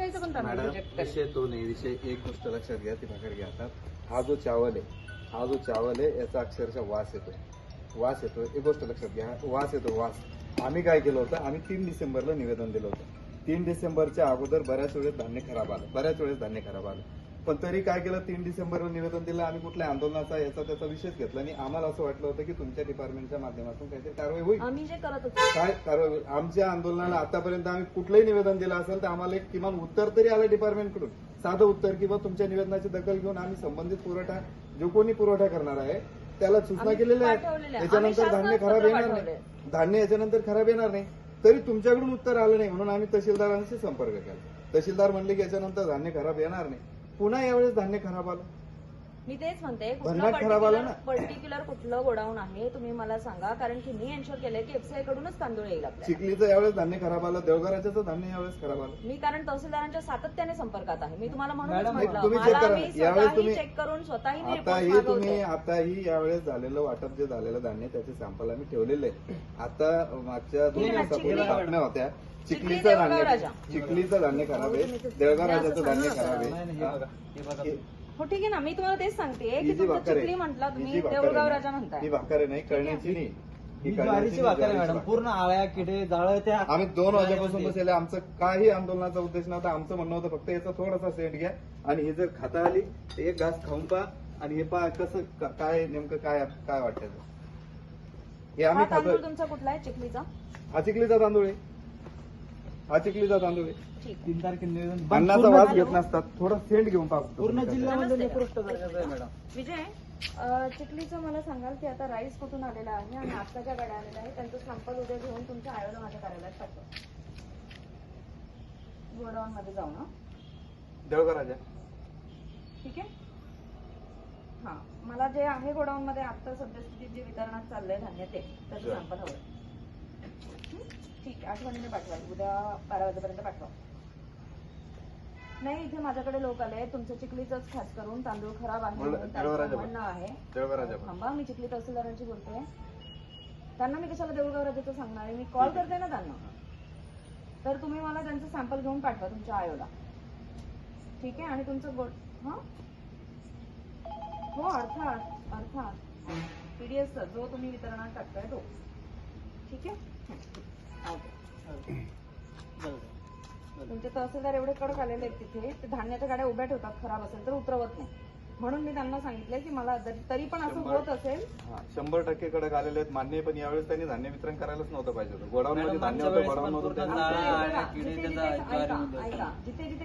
शेतकऱ्याचं पण तांदूळ मॅडम रिजेक्ट करेल. विषय तो नाही, विषय एक गोष्ट लक्षात घ्या, ती भाकर घ्या आता. हा जो चावल आहे याचा अक्षरशः वास येतोय. एक गोष्ट लक्षात घ्या, वास येतो. आम्ही काय केलं होतं, आम्ही 3 डिसेंबरला निवेदन दिलं होतं. 3 डिसेंबरच्या अगोदर बऱ्याच वेळेस धान्य खराब आलं. पण तरी काय केलं, 3 डिसेंबरला निवेदन दिलं. आम्ही कुठल्या आंदोलनाचा याचा त्याचा विषयच घेतला आणि आम्हाला असं वाटलं होतं की तुमच्या डिपार्टमेंटच्या माध्यमातून काहीतरी कारवाई होईल. आम्ही जे करत होतो काय कारवाई होईल? आमच्या आंदोलनाला आतापर्यंत आम्ही कुठलंही निवेदन दिलं असेल तर आम्हाला एक किमान उत्तर तरी आलं डिपार्टमेंटकडून, साधं उत्तर, किंवा तुमच्या निवेदनाची दखल घेऊन आम्ही संबंधित पुरवठा जो कोणी पुरवठा करणार आहे त्याला सूचना आम्ही केलेल्या आहेत. पाठवलेल्या. त्याच्यानंतर आम्ही धान्य शासनात खराब पत्र येणार पाठवले. नाही, धान्य याच्यानंतर खराब येणार नाही. तरी तुमच्याकडून उत्तर आलं नाही म्हणून आम्ही तहसीलदारांशी संपर्क केला. तहसीलदार म्हणले की याच्यानंतर धान्य खराब येणार नाही. पुन्हा यावेळेस धान्य खराब आलं. मी तेच म्हणते, भन्नाट खराब आलं ना. पर्टिक्युलर कुठलं गोडाऊन आहे तुम्ही मला सांगा, कारण की मी एन्शुअर केलंय की एफसीआय कडूनच तांदूळ येईल आपल्याला. चिखलीचं यावेळेस धान्य खराब आलं, देवघराचं धान्य यावेळेस खराब आलं. मी कारण तहसीलदारांच्या सातत्याने संपर्कात आहे. मी तुम्हाला म्हणूनच मॅडम, म्हटलं, तुम्ही चेक मला करा. मी यावेळेस स्वतःही तुम्ही- चेक करून स्वतःही मी आताही report तुम्ही मागवते. आताही यावेळेस झालेलं वाटप जे झालेलं धान्य त्याचे सॅम्पल आम्ही ठेवलेले आहे. आता मागच्या 2 ठीक आहे ना, दिवसापूर्वी चिखली- बातम्या होत्या, चिखली चिखलीचं देवगाव धान्य राजा. चिखलीचं धान्य खराब आहे, देवगाव राजाचं धान्य खराब नाही, नाही, हे बघा, हे बघा. आहे. हो ठीक आहे ना, मी तुम्हाला तेच सांगते ही की जी तुमचं भाकर आहे, चिखली म्हटलं ही तुम्ही, जी भाकर देऊळगाव आहे राजा ना, म्हणताय. ही भाकर नाही, कळण्याची नाही, ही ही ज्वारीची भाकर आहे मॅडम, पूर्ण आळ्या किडे जाळं त्या आम्ही 2 वाजेपासून बसलेले. आमचं काही आंदोलनाचा उद्देश नव्हता. आमचं म्हणणं होतं फक्त याचा थोडासा सेट घ्या आणि ही जर खाता आली तर एक घास खाऊन पहा आणि हे पहा कसं काय नेमकं काय वाटतं हे आम्ही हा तांदूळ खातोय. तुमचा कुठला आहे चिखलीचा? हा चिखलीचा तांदूळ आहे, हा चिखलीचा तांदूळ आहे. ठीक आहे. 3 तारखेला निवेदन अन्नाचा पूर्ण- वास घेत नसतात, थोडं सेंट घेऊन पहा. पूर्ण जिल्ह्यामध्ये नमस्ते. निकृष्ट दर्जाचं आहे मॅडम. विजय, चिखलीचं मला सांगाल की आता राईस कुठून आलेला आहे आणि आता ज्या गाड्या आलेल्या आहे त्यांचं सॅम्पल उद्या घेऊन तुमच्या आयोला माझ्या कार्यालयात पाठवा. गोडाऊन मध्ये जाऊ ना, देवघर राजा. ठीक आहे. हा, मला जे आहे गोडाऊन मध्ये आता सद्यस्थितीत जे वितरणात चाललंय धान्य त्याचं Sure. सॅम्पल हवं. ठीक आहे, आठवणीने पाठवा, उद्या 12 वाजेपर्यंत पाठवा. नाही, इथे माझ्याकडे लोक आले, तुमचं चिखलीचंच खास करून तांदूळ खराब आहे बोला, म्हणून देवराजा त्यांचं बोला. म्हणणं आहे. देवघर राजा. थांबा, मी चिखली तहसीलदारांची बोलते. त्यांना मी कशाला देऊळगाव राजाचं सांगणार आहे, मी कॉल करते ना त्यांना. तर तुम्ही मला त्यांचं सॅम्पल घेऊन पाठवा तुमच्या आयोला, ठीक आहे. आणि तुमचं हा हो, अर्थात पीडीएस जो तुम्ही वितरणात टाकताय तो, ठीक आहे. तुमचे तहसीलदार एवढे कडक आलेले आहेत तिथे, ते धान्याच्या गाड्या उभ्या ठेवतात, खराब असेल तर उतरवत नाही. म्हणून मी त्यांना सांगितलंय की मला तरी पण असं होत असेल. 100% कडक आलेले आहेत मान्य, पण यावेळेस त्यांनी धान्य वितरण करायलाच नव्हतं पाहिजे होतं. गोडाऊन मध्ये मॅडम, धान्य मागच्या होतं, वेळेस गोडाऊन पण मधून पूर्ण त्यांनी जाळ्या, किडे त्याचा ज्वारी ऐका, जिथे जिथे